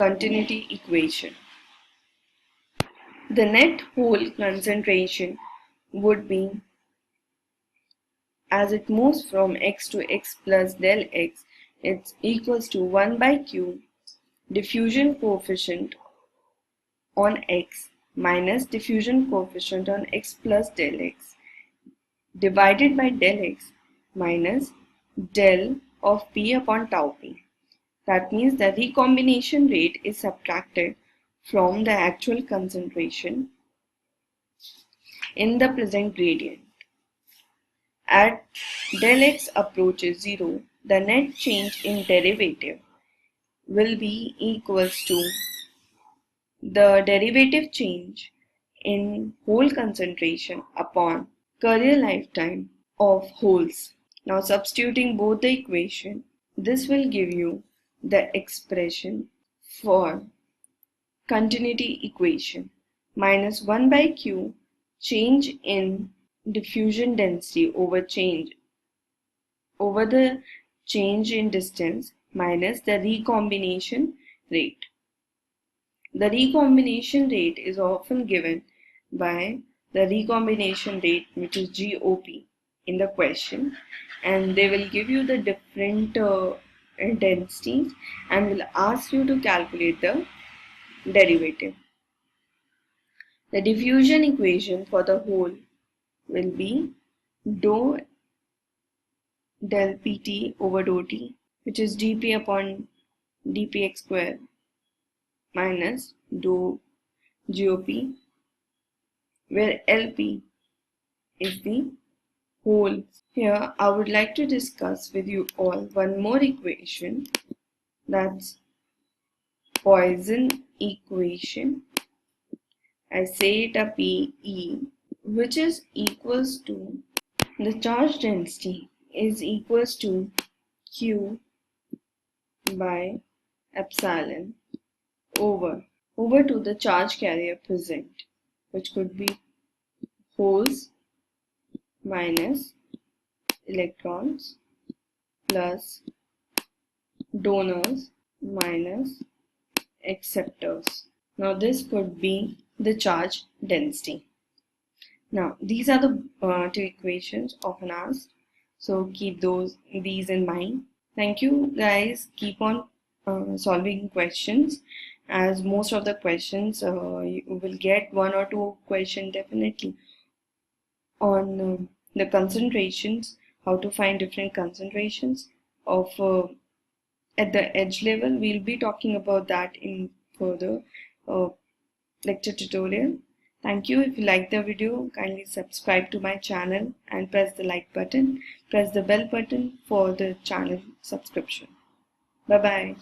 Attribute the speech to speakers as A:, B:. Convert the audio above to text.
A: continuity equation. The net hole concentration would be, as it moves from x to x plus del x, it's equals to 1 by q diffusion coefficient on x minus diffusion coefficient on x plus del x divided by del x minus del of p upon tau p. That means the recombination rate is subtracted from the actual concentration in the present gradient. At del x approaches 0, the net change in derivative will be equals to the derivative change in hole concentration upon Carrier lifetime of holes. Now substituting both the equation, this will give you the expression for continuity equation minus 1 by q change in diffusion density over the change in distance minus the recombination rate. The recombination rate is often given by the recombination rate, which is GOP, in the question, and they will give you the different densities and will ask you to calculate the derivative. The diffusion equation for the hole will be dou del pt over dou t, which is dp upon dpx square minus dou GOP, where LP is the hole. Here I would like to discuss with you all one more equation, that's Poisson equation. I say it a PE, which is equals to the charge density is equals to Q by epsilon over to the charge carrier present, which could be holes minus electrons plus donors minus acceptors. Now this could be the charge density. Now these are the two equations often asked, so keep these in mind. Thank you guys. Keep on solving questions, as most of the questions you will get one or two questions definitely on the concentrations, how to find different concentrations of at the edge level. We'll be talking about that in further lecture tutorial. Thank you. If you like the video, kindly subscribe to my channel and press the like button. Press the bell button for the channel subscription. Bye bye.